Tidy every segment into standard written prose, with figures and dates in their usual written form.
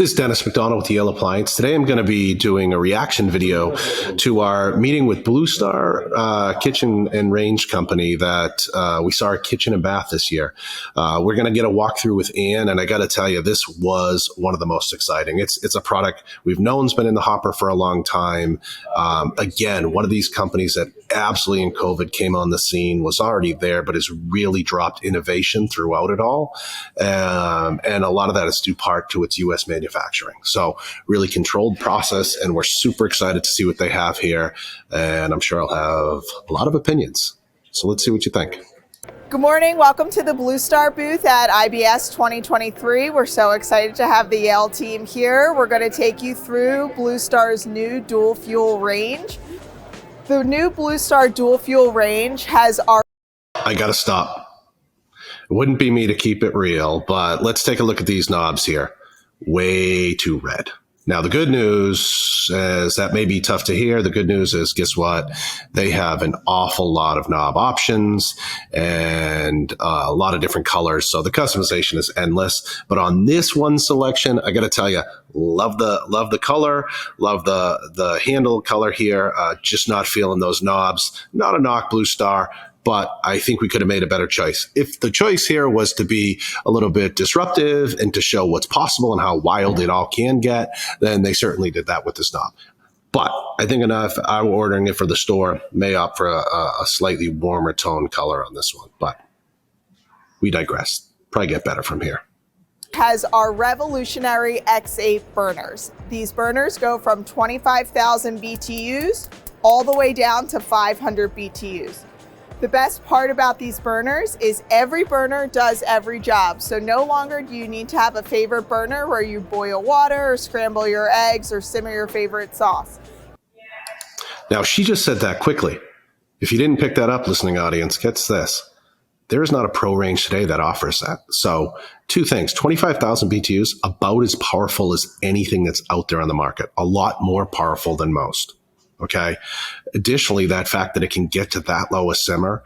This is Dennis McDonald with Yale Appliance. Today I'm going to be doing a reaction video to our meeting with BlueStar Kitchen and Range Company that we saw our kitchen and bath this year. We're going to get a walkthrough with Ann, and I got to tell you, this was one of the most exciting. It's a product we've known's been in the hopper for a long time. Again, one of these companies that absolutely in COVID came on the scene, was already there, but has really dropped innovation throughout it all. And a lot of that is due part to its U.S. manufacturing. So really controlled process, and we're super excited to see what they have here. And I'm sure I'll have a lot of opinions. So let's see what you think. Good morning. Welcome to the BlueStar booth at IBS 2023. We're so excited to have the Yale team here. We're going to take you through BlueStar's new dual fuel range. The new BlueStar dual fuel range has our... I got to stop. It wouldn't be me to keep it real, but let's take a look at these knobs here. Way too red. Now, the good news is that may be tough to hear. The good news is, guess what? They have an awful lot of knob options and a lot of different colors. So the customization is endless. But on this one selection, I got to tell you, love the color, love the handle color here. Just not feeling those knobs. Not a knock, BlueStar, but I think we could have made a better choice. If the choice here was to be a little bit disruptive and to show what's possible and how wild it all can get, then they certainly did that with this knob. But I think if I were ordering it for the store, may opt for a slightly warmer tone color on this one. But we digress. Probably get better from here. Has our revolutionary X8 burners. These burners go from 25,000 BTUs all the way down to 500 BTUs. The best part about these burners is every burner does every job. So no longer do you need to have a favorite burner where you boil water or scramble your eggs or simmer your favorite sauce. Now, she just said that quickly. If you didn't pick that up, listening audience, gets this. There is not a pro range today that offers that. So two things, 25,000 BTUs, about as powerful as anything that's out there on the market, a lot more powerful than most. Okay. Additionally, that fact that it can get to that low a simmer,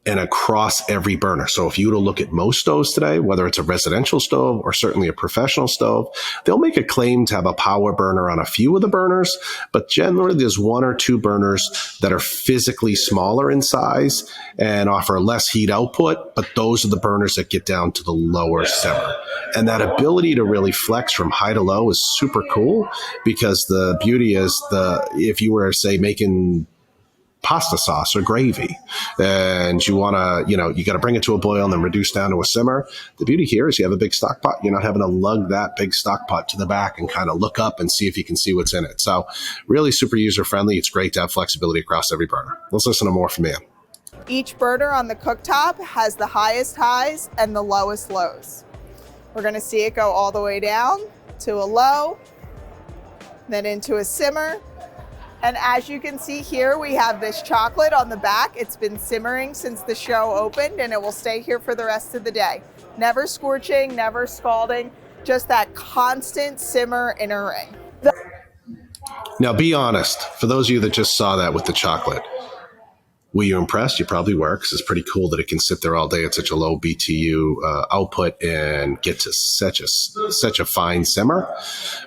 and across every burner. So if you were to look at most stoves today, whether it's a residential stove or certainly a professional stove, they'll make a claim to have a power burner on a few of the burners, but generally there's one or two burners that are physically smaller in size and offer less heat output, but those are the burners that get down to the lower simmer. And that ability to really flex from high to low is super cool, because the beauty is if you were, say, making pasta sauce or gravy, and you want to, you got to bring it to a boil and then reduce down to a simmer. The beauty here is you have a big stock pot. You're not having to lug that big stock pot to the back and kind of look up and see if you can see what's in it. So really super user friendly. It's great to have flexibility across every burner. Let's listen to more from Ann. Each burner on the cooktop has the highest highs and the lowest lows. We're going to see it go all the way down to a low, then into a simmer. And as you can see here, we have this chocolate on the back. It's been simmering since the show opened, and it will stay here for the rest of the day. Never scorching, never scalding, just that constant simmer in a ring. Now, be honest. For those of you that just saw that with the chocolate, were you impressed? You probably were, because it's pretty cool that it can sit there all day at such a low BTU output and get to such a fine simmer.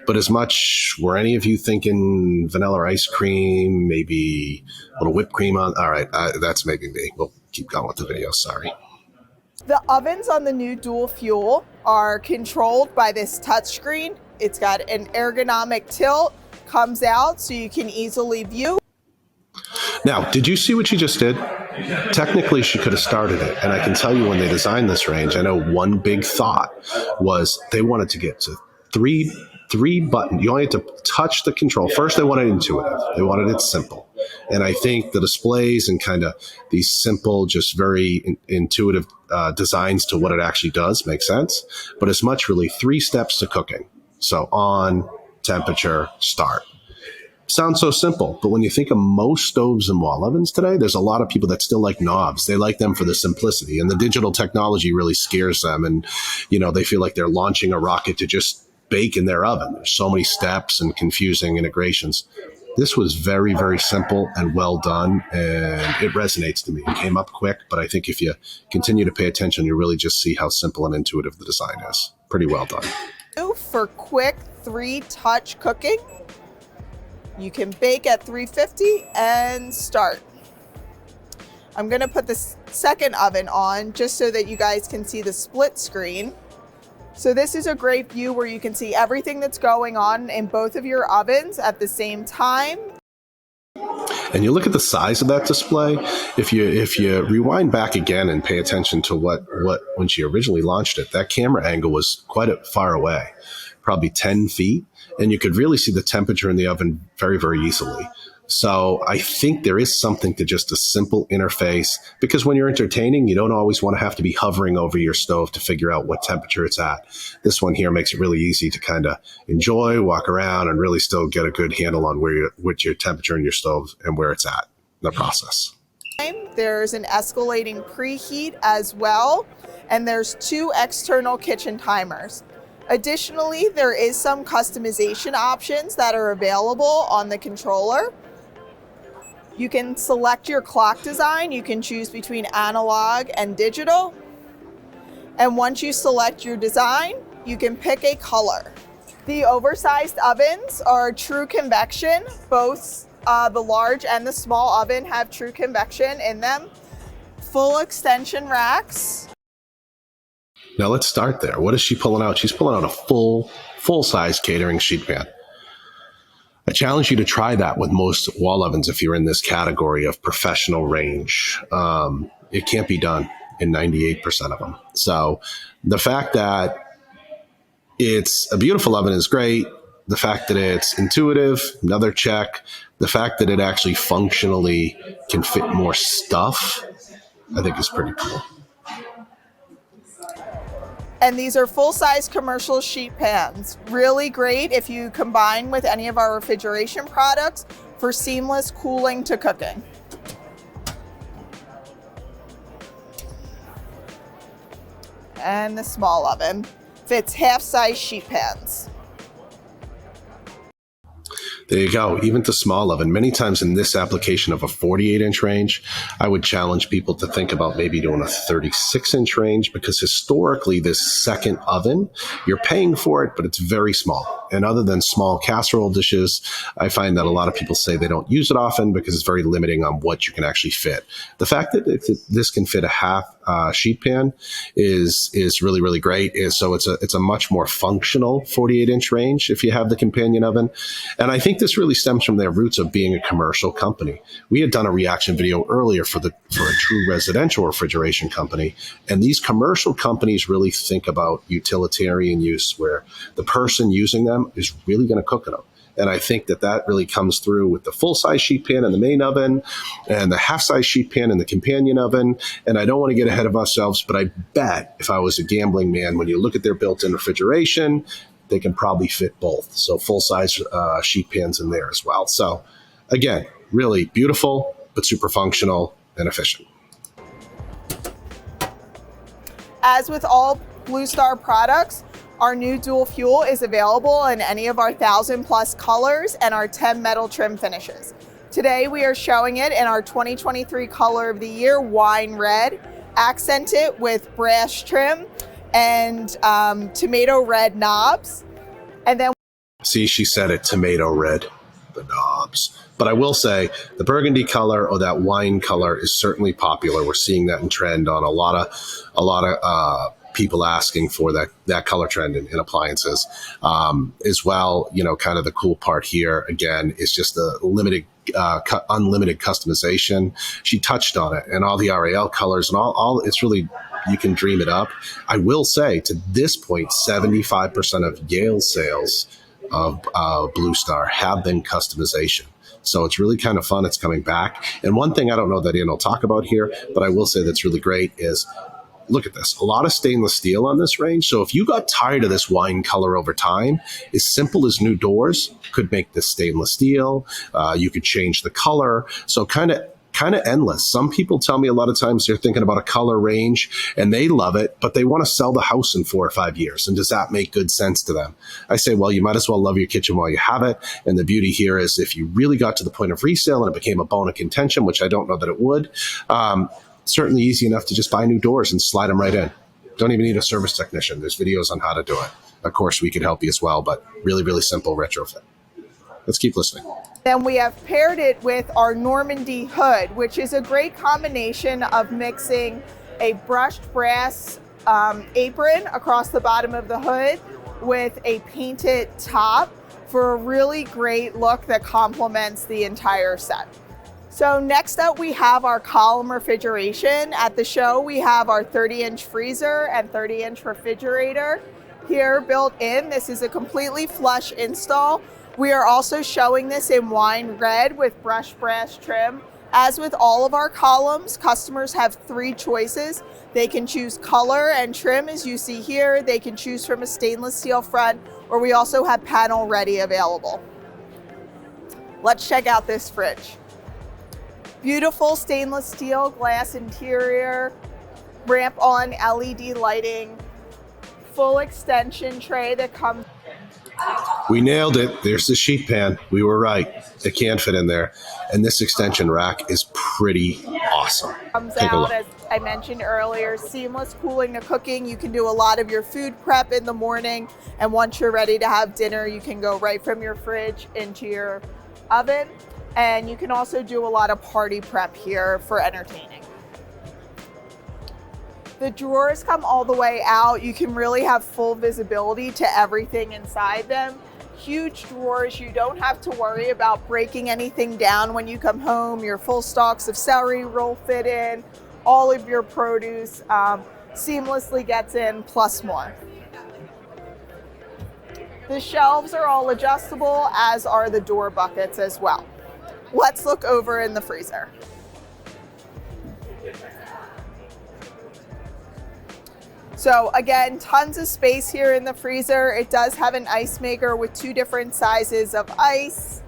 But as much, were any of you thinking vanilla ice cream, maybe a little whipped cream on? All right, that's maybe me. We'll keep going with the video, sorry. The ovens on the new dual fuel are controlled by this touchscreen. It's got an ergonomic tilt, comes out so you can easily view. Now, did you see what she just did? Technically, she could have started it. And I can tell you, when they designed this range, I know one big thought was they wanted to get to three buttons. You only had to touch the control. First, they wanted intuitive. They wanted it simple. And I think the displays and kind of these simple, just very intuitive designs to what it actually does make sense. But it's much really 3 steps to cooking. So on, temperature, start. Sounds so simple, but when you think of most stoves and wall ovens today, there's a lot of people that still like knobs. They like them for the simplicity, and the digital technology really scares them. And, they feel like they're launching a rocket to just bake in their oven. There's so many steps and confusing integrations. This was very, very simple and well done, and it resonates to me. It came up quick, but I think if you continue to pay attention, you really just see how simple and intuitive the design is. Pretty well done. For quick 3-touch cooking. You can bake at 350 and start. I'm gonna put the second oven on just so that you guys can see the split screen. So this is a great view where you can see everything that's going on in both of your ovens at the same time. And you look at the size of that display. If you rewind back again and pay attention to what when she originally launched it, that camera angle was quite far away, probably 10 feet, and you could really see the temperature in the oven very, very easily. So I think there is something to just a simple interface, because when you're entertaining, you don't always want to have to be hovering over your stove to figure out what temperature it's at. This one here makes it really easy to kind of enjoy, walk around, and really still get a good handle on what your temperature in your stove and where it's at in the process. There's an escalating preheat as well, and there's 2 external kitchen timers. Additionally, there is some customization options that are available on the controller. You can select your clock design. You can choose between analog and digital. And once you select your design, you can pick a color. The oversized ovens are true convection. Both the large and the small oven have true convection in them. Full extension racks. Now let's start there. What is she pulling out? She's pulling out a full-size catering sheet pan. I challenge you to try that with most wall ovens if you're in this category of professional range. It can't be done in 98% of them. So the fact that it's a beautiful oven is great. The fact that it's intuitive, another check. The fact that it actually functionally can fit more stuff, I think is pretty cool. And these are full-size commercial sheet pans. Really great if you combine with any of our refrigeration products for seamless cooling to cooking. And the small oven fits half-size sheet pans. There you go. Even to small oven. Many times in this application of a 48-inch range, I would challenge people to think about maybe doing a 36-inch range, because historically this second oven, you're paying for it, but it's very small. And other than small casserole dishes, I find that a lot of people say they don't use it often because it's very limiting on what you can actually fit. The fact that this can fit a half sheet pan is really, really great. So it's a much more functional 48-inch range if you have the companion oven. And I think this really stems from their roots of being a commercial company. We had done a reaction video earlier for a true residential refrigeration company. And these commercial companies really think about utilitarian use, where the person using them is really going to cook in them. And I think that really comes through with the full-size sheet pan in the main oven and the half-size sheet pan in the companion oven. And I don't want to get ahead of ourselves, but I bet if I was a gambling man, when you look at their built-in refrigeration, they can probably fit both. So full-size sheet pans in there as well. So again, really beautiful, but super functional and efficient. As with all BlueStar products, our new dual fuel is available in any of our 1,000+ colors and our 10 metal trim finishes. Today we are showing it in our 2023 color of the year, wine red, accented with brass trim and tomato red knobs. And then see, she said it, tomato red, the knobs. But I will say the burgundy color or that wine color is certainly popular. We're seeing that in trend on a lot of people asking for that color trend in appliances as well. You know, kind of the cool part here again is just the unlimited customization. She touched on it, and all the RAL colors and all. It's really, you can dream it up. I will say to this point, 75% of Yale sales of BlueStar have been customization. So it's really kind of fun. It's coming back. And one thing I don't know that Ian will talk about here, but I will say that's really great is, look at this. A lot of stainless steel on this range. So if you got tired of this wine color over time, as simple as new doors could make this stainless steel. You could change the color. So kind of endless. Some people tell me a lot of times they're thinking about a color range and they love it, but they want to sell the house in 4 or 5 years. And does that make good sense to them? I say, well, you might as well love your kitchen while you have it. And the beauty here is if you really got to the point of resale and it became a bone of contention, which I don't know that it would, certainly easy enough to just buy new doors and slide them right in. Don't even need a service technician. There's videos on how to do it. Of course, we could help you as well, but really, really simple retrofit. Let's keep listening. Then we have paired it with our Normandy hood, which is a great combination of mixing a brushed brass apron across the bottom of the hood with a painted top for a really great look that complements the entire set. So next up, we have our column refrigeration. At the show, we have our 30-inch freezer and 30-inch refrigerator here built in. This is a completely flush install. We are also showing this in wine red with brushed brass trim. As with all of our columns, customers have 3 choices. They can choose color and trim, as you see here. They can choose from a stainless steel front, or we also have panel ready available. Let's check out this fridge. Beautiful stainless steel glass interior, ramp on LED lighting, full extension tray that comes. We nailed it. There's the sheet pan. We were right. It can fit in there. And this extension rack is pretty awesome. Comes Take a out, look. as I mentioned earlier, seamless cooling to cooking. You can do a lot of your food prep in the morning, and once you're ready to have dinner, you can go right from your fridge into your oven. And you can also do a lot of party prep here for entertaining. The drawers come all the way out. You can really have full visibility to everything inside them. Huge drawers. You don't have to worry about breaking anything down when you come home. Your full stalks of celery will fit in. All of your produce seamlessly gets in, plus more. The shelves are all adjustable, as are the door buckets as well. Let's look over in the freezer. So again, tons of space here in the freezer. It does have an ice maker with 2 different sizes of ice.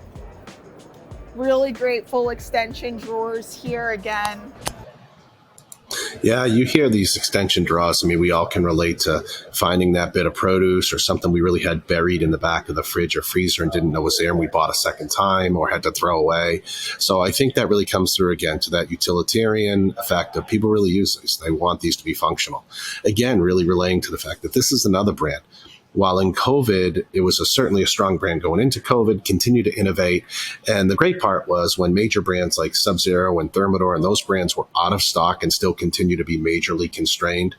Really great full extension drawers here again. Yeah, you hear these extension drawers. I mean, we all can relate to finding that bit of produce or something we really had buried in the back of the fridge or freezer and didn't know was there, and we bought a second time or had to throw away. So I think that really comes through again to that utilitarian effect of people really use these. They want these to be functional. Again, really relaying to the fact that this is another brand. While in COVID, it was certainly a strong brand going into COVID, continue to innovate. And the great part was when major brands like Sub-Zero and Thermador and those brands were out of stock and still continue to be majorly constrained,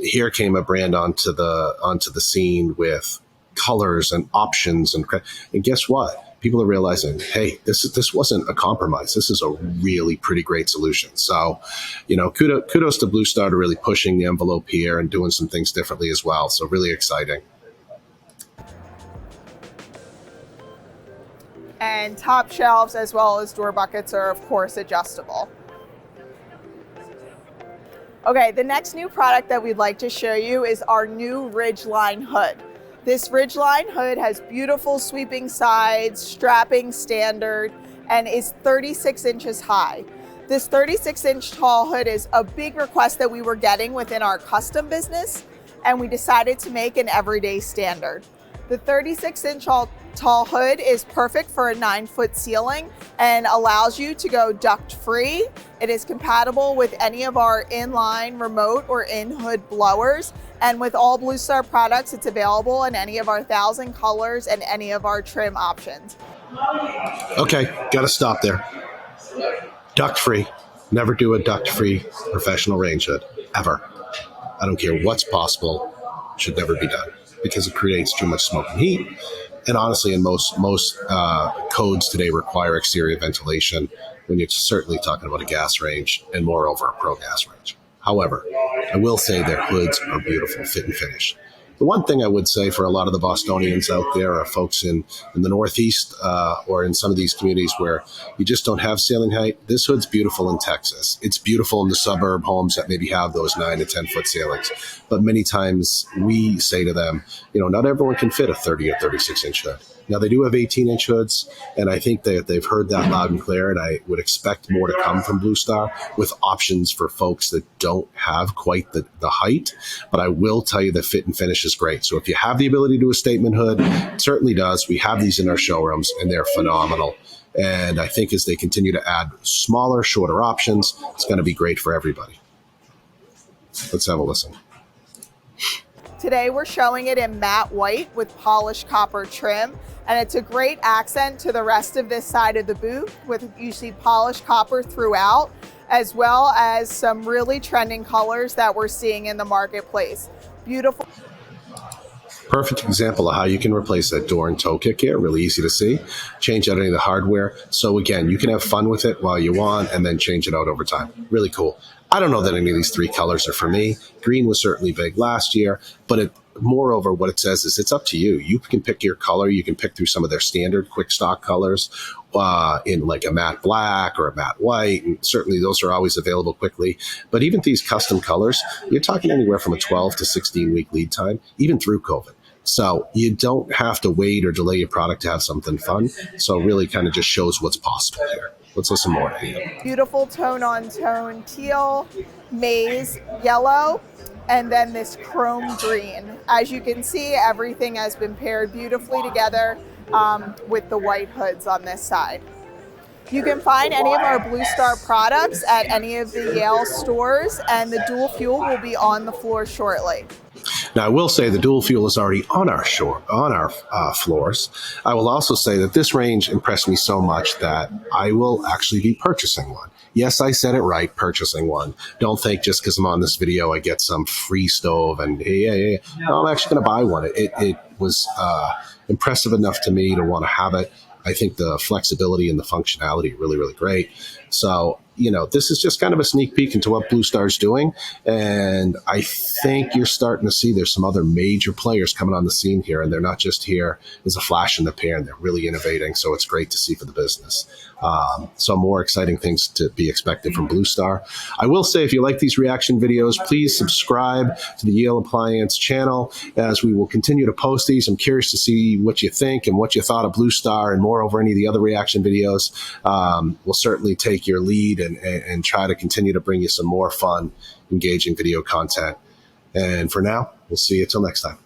here came a brand onto the scene with colors and options. And guess what? People are realizing, hey, this wasn't a compromise. This is a really pretty great solution. So, kudos to BlueStar to really pushing the envelope here and doing some things differently as well. So really exciting. And top shelves as well as door buckets are, of course, adjustable. Okay, the next new product that we'd like to show you is our new Ridgeline hood. This Ridgeline hood has beautiful sweeping sides, strapping standard, and is 36 inches high. This 36-inch tall hood is a big request that we were getting within our custom business, and we decided to make an everyday standard. The 36-inch tall hood is perfect for a 9-foot ceiling and allows you to go duct-free. It is compatible with any of our inline, remote, or in-hood blowers. And with all BlueStar products, it's available in any of our 1,000 colors and any of our trim options. Okay, got to stop there. Duct-free. Never do a duct-free professional range hood, ever. I don't care what's possible, should never be done because it creates too much smoke and heat. And honestly, in most codes today require exterior ventilation when you're certainly talking about a gas range and moreover a pro gas range. However, I will say their hoods are beautiful, fit and finish. The one thing I would say for a lot of the Bostonians out there are folks in the Northeast or in some of these communities where you just don't have ceiling height. This hood's beautiful in Texas. It's beautiful in the suburb homes that maybe have those 9 to 10 foot ceilings. But many times we say to them, not everyone can fit a 30 or 36 inch hood. Now they do have 18-inch hoods, and I think that they've heard that loud and clear, and I would expect more to come from BlueStar with options for folks that don't have quite the height. But I will tell you the fit and finish is great. So if you have the ability to do a statement hood, it certainly does. We have these in our showrooms, and they're phenomenal. And I think as they continue to add smaller, shorter options, it's going to be great for everybody. Let's have a listen. Today we're showing it in matte white with polished copper trim, and it's a great accent to the rest of this side of the booth with you see polished copper throughout, as well as some really trending colors that we're seeing in the marketplace. Beautiful. Perfect example of how you can replace that door and toe kick here. Really easy to see. Change out any of the hardware. So again, you can have fun with it while you want and then change it out over time. Really cool. I don't know that any of these three colors are for me. Green was certainly big last year, but moreover, what it says is it's up to you. You can pick your color. You can pick through some of their standard quick stock colors in like a matte black or a matte white. And certainly those are always available quickly. But even these custom colors, you're talking anywhere from a 12 to 16 week lead time, even through COVID. So you don't have to wait or delay your product to have something fun. So it really kind of just shows what's possible here. Let's listen more to you. Beautiful tone-on-tone teal, maize, yellow, and then this chrome green. As you can see, everything has been paired beautifully together with the white hoods on this side. You can find any of our BlueStar products at any of the Yale stores, and the dual fuel will be on the floor shortly. Now, I will say the dual fuel is already on our floors. I will also say that this range impressed me so much that I will actually be purchasing one. Yes, I said it right, purchasing one. Don't think just because I'm on this video, I get some free stove and yeah. No, I'm actually going to buy one. It was impressive enough to me to want to have it. I think the flexibility and the functionality are really, really great. So, this is just kind of a sneak peek into what BlueStar's doing. And I think you're starting to see there's some other major players coming on the scene here. And they're not just here as a flash in the pan. They're really innovating. So it's great to see for the business. So more exciting things to be expected from BlueStar. I will say, if you like these reaction videos, please subscribe to the Yale Appliance channel as we will continue to post these. I'm curious to see what you think and what you thought of BlueStar and moreover any of the other reaction videos. We'll certainly take your lead and try to continue to bring you some more fun, engaging video content. And for now, we'll see you till next time.